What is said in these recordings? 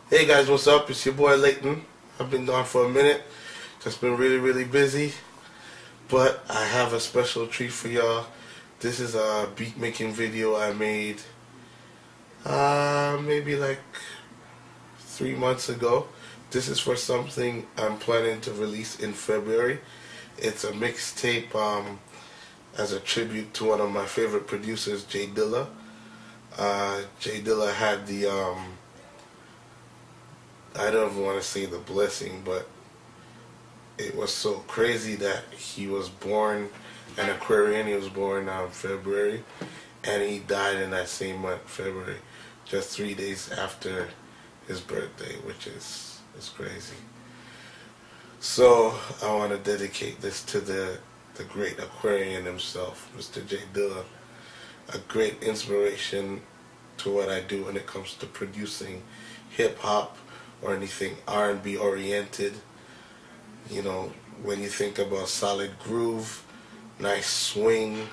Hey guys, what's up? It's your boy Leighton. I've been gone for a minute. Just been really busy. But I have a special treat for y'all. This is a beat making video I made maybe like 3 months ago. This is for something I'm planning to release in February. It's a mixtape as a tribute to one of my favorite producers, J Dilla. J Dilla had the I don't even want to say the blessing, but it was so crazy that he was born an Aquarian. He was born February, and he died in that same month, February, just 3 days after his birthday, which is crazy. So I want to dedicate this to the great Aquarian himself, Mr. J Dilla, a great inspiration to what I do when it comes to producing hip-hop or anything R&B oriented. You know, when you think about solid groove, nice swing,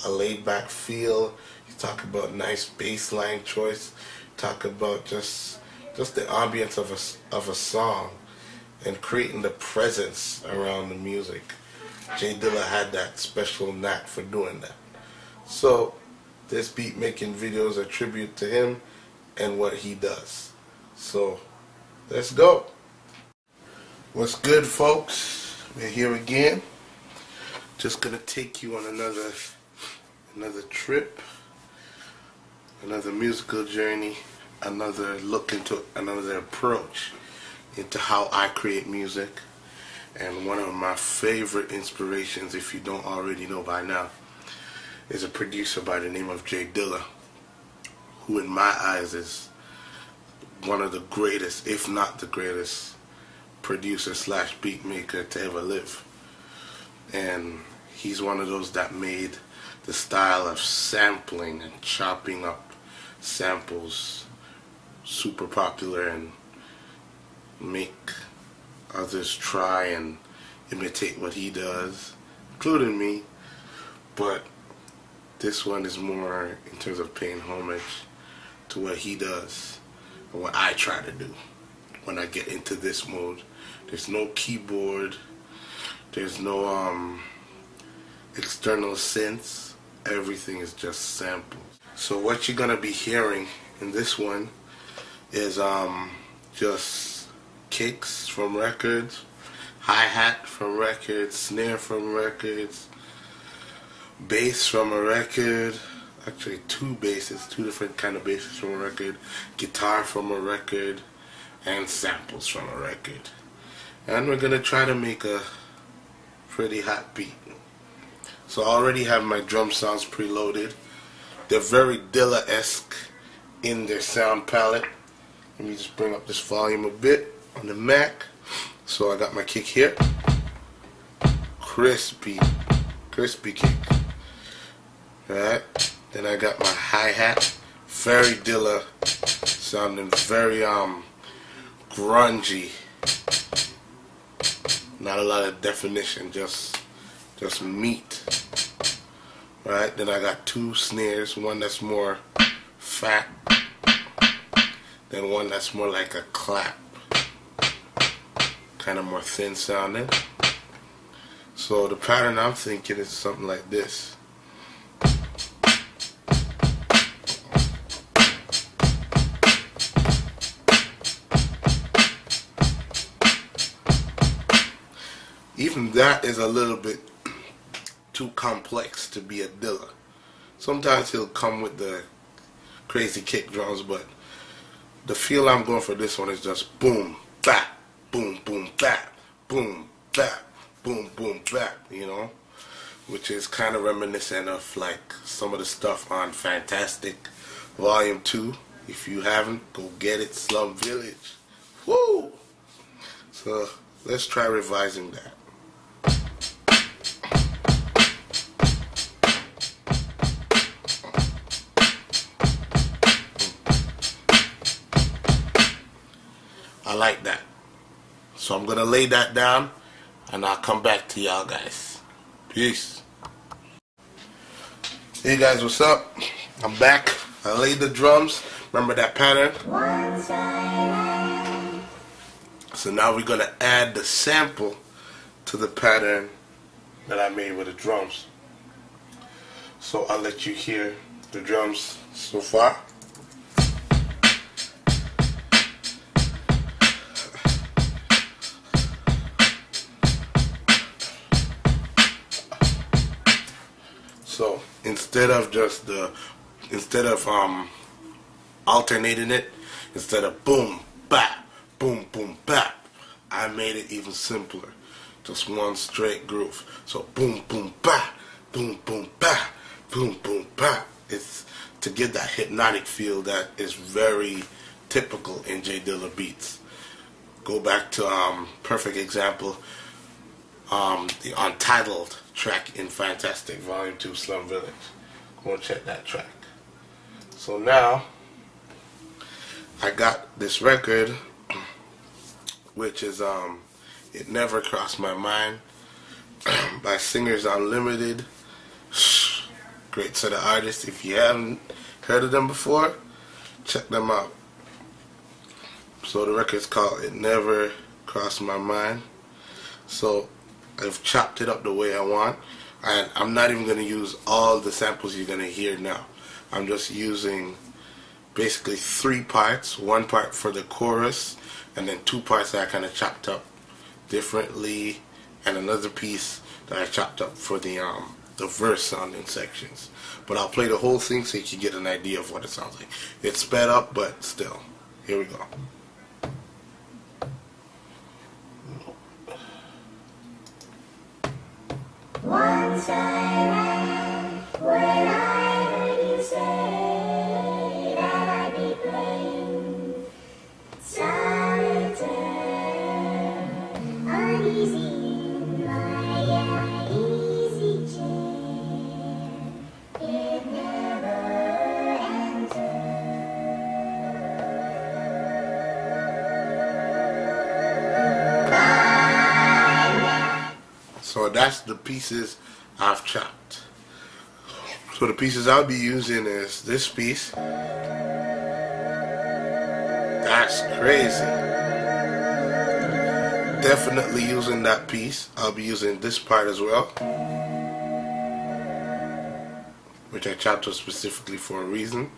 a laid back feel, you talk about nice bass line choice, talk about just the ambience of a song and creating the presence around the music. J Dilla had that special knack for doing that. So this beat making video is a tribute to him and what he does. So let's go. What's good, folks? We're here again. Just gonna take you on another trip, another musical journey, another look into another approach into how I create music. And one of my favorite inspirations, if you don't already know by now, is a producer by the name of J Dilla, who in my eyes is one of the greatest, if not the greatest, producer slash beat maker to ever live. And he's one of those that made the style of sampling and chopping up samples super popular and make others try and imitate what he does, including me. But this one is more in terms of paying homage to what he does and what I try to do when I get into this mode. There's no keyboard, there's no external synths, everything is just samples. So what you're gonna be hearing in this one is just kicks from records, hi-hat from records, snare from records, bass from a record, actually two different kind of basses from a record, guitar from a record, and samples from a record. And we're gonna try to make a pretty hot beat. So I already have my drum sounds preloaded. They're very Dilla-esque in their sound palette. Let me just bring up this volume a bit on the Mac. So I got my kick here. Crispy kick. Alright. Then I got my hi-hat. Very Dilla sounding, very grungy. Not a lot of definition, just meat. Right? Then I got two snares, one that's more fat, then one that's more like a clap, kind of more thin sounding. So the pattern I'm thinking is something like this. Even that is a little bit too complex to be a Dilla. Sometimes he'll come with the crazy kick drums, but the feel I'm going for this one is just boom, bap, boom, boom, bap, boom, bap, boom, boom, bap, you know? Which is kind of reminiscent of like some of the stuff on Fantastic Volume 2. If you haven't, go get it, Slum Village. Woo! So let's try revising that. I like that. So I'm gonna lay that down and I'll come back to y'all guys. Peace. Hey guys, what's up? I'm back. I laid the drums. Remember that pattern? So now we're going to add the sample to the pattern that I made with the drums. So I'll let you hear the drums so far. So instead of alternating it, instead of boom bap, boom boom bap, I made it even simpler. Just one straight groove. So boom boom bap, boom boom bap, boom boom bap. It's to give that hypnotic feel that is very typical in J Dilla beats. Go back to perfect example, the Untitled track in Fantastic Volume 2 Slum Village. Go and check that track. So now I got this record, which is It Never Crossed My Mind by Singers Unlimited. Great set of artists. If you haven't heard of them before, check them out. So the record's called It Never Crossed My Mind. So I've chopped it up the way I want, and I'm not even going to use all the samples you're going to hear now. I'm just using basically 3 parts, 1 part for the chorus, and then 2 parts that I kind of chopped up differently, and another piece that I chopped up for the verse sounding sections. But I'll play the whole thing so you can get an idea of what it sounds like. It's sped up, but still. Here we go. Once I ran when I heard you say that I'd be playing solitaire, uneasy in my easy chair. It never entered. So that's the pieces I've chopped. So the pieces I'll be using is this piece. That's crazy. Definitely using that piece. I'll be using this part as well, which I chopped up specifically for a reason.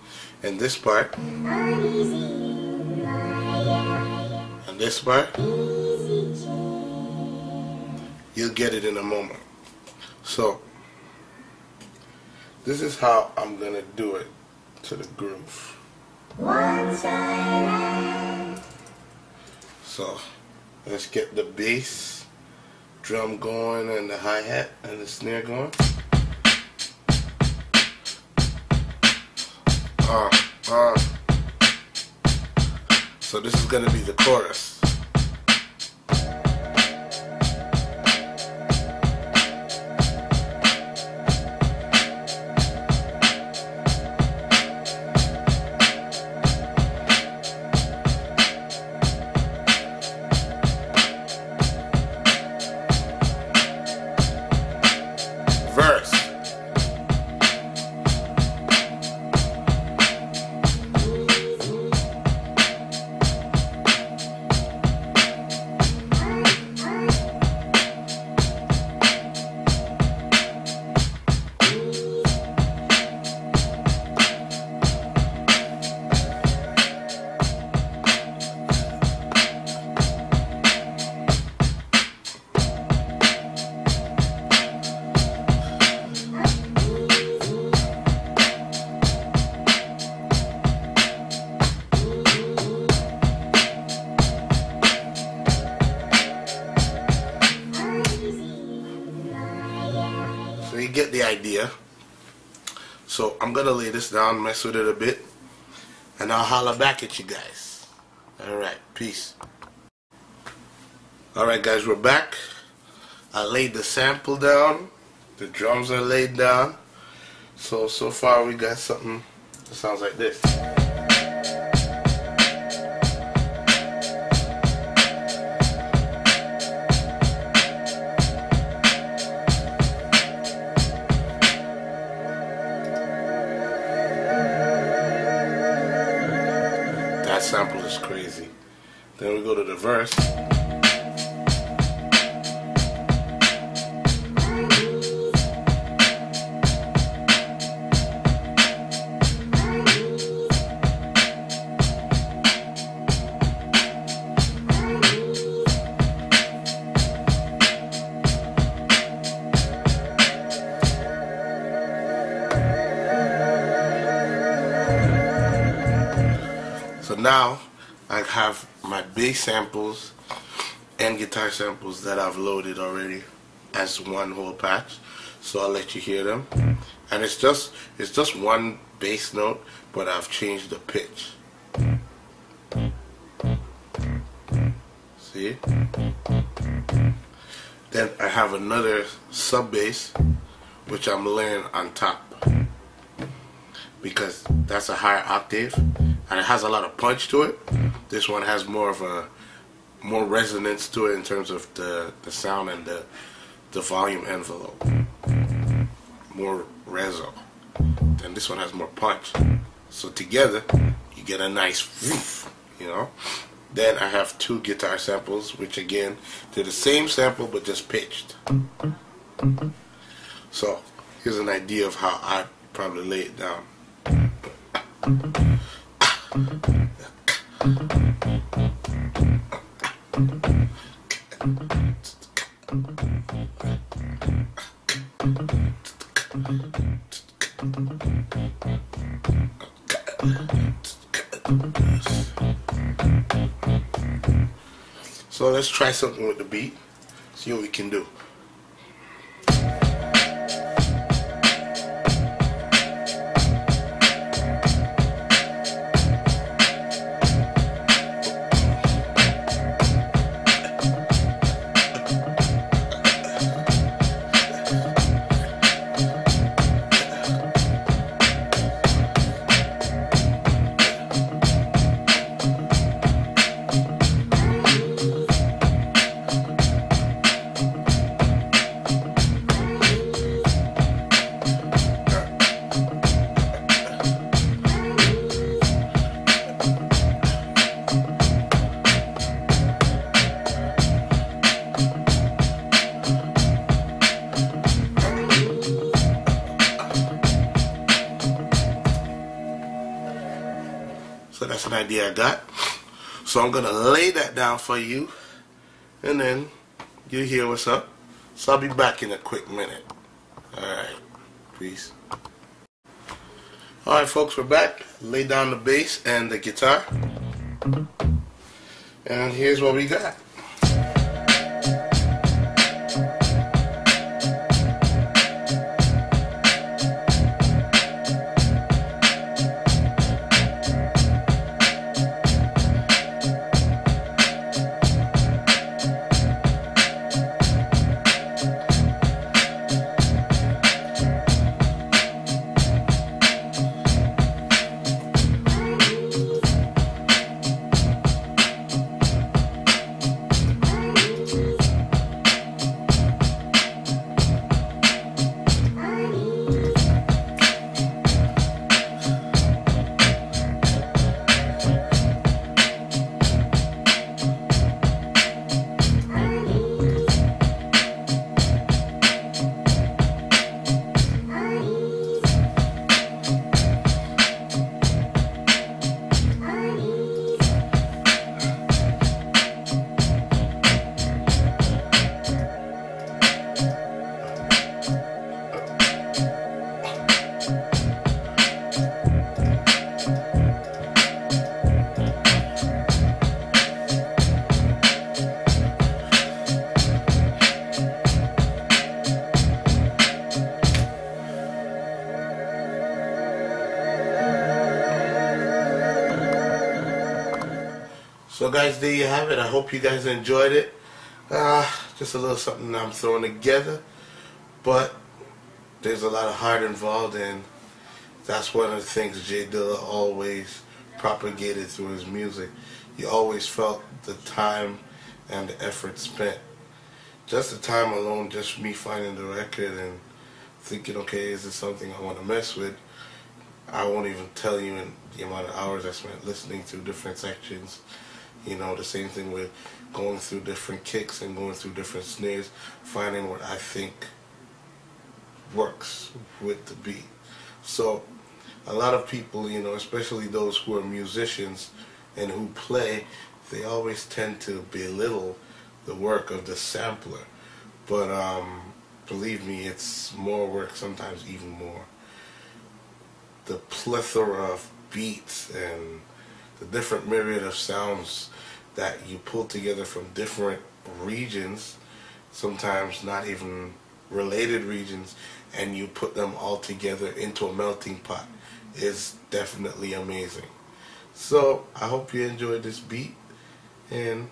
And this part. And this part. You'll get it in a moment. So this is how I'm gonna do it to the groove. So let's get the bass drum going and the hi-hat and the snare going. So this is gonna be the chorus. Verse. So you get the idea. So I'm gonna lay this down, mess with it a bit, and I'll holler back at you guys. Alright, peace. Alright guys, we're back. I laid the sample down. The drums are laid down. So far we got something that sounds like this. That sample is crazy. Then we go to the verse. So now I have my bass samples and guitar samples that I've loaded already as one whole patch. So I'll let you hear them. And it's just one bass note, but I've changed the pitch. See? Then I have another sub bass which I'm laying on top, because that's a higher octave and it has a lot of punch to it. This one has more resonance to it in terms of the sound and the volume envelope. More reso. And this one has more punch. So together you get a nice woof, you know. Then I have two guitar samples, which again they're the same sample but just pitched. So here's an idea of how I probably lay it down. So let's try something with the beat, see what we can do. So that's an idea I got. So I'm gonna lay that down for you, and then you hear what's up. So I'll be back in a quick minute. Alright, peace. Alright folks, we're back. Lay down the bass and the guitar. And here's what we got. So guys, there you have it. I hope you guys enjoyed it. Just a little something I'm throwing together, but there's a lot of heart involved, and that's one of the things J Dilla always propagated through his music. You always felt the time and the effort spent. Just the time alone, just me finding the record and thinking, okay, is this something I want to mess with? I won't even tell you in the amount of hours I spent listening to different sections You know, the same thing with going through different kicks and going through different snares, finding what I think works with the beat. So a lot of people, you know, especially those who are musicians and who play, they always tend to belittle the work of the sampler. But believe me, it's more work, sometimes even more. The plethora of beats and the different myriad of sounds that you pull together from different regions, sometimes not even related regions, and you put them all together into a melting pot is definitely amazing. So I hope you enjoyed this beat, and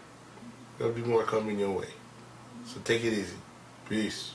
there'll be more coming your way. So take it easy. Peace.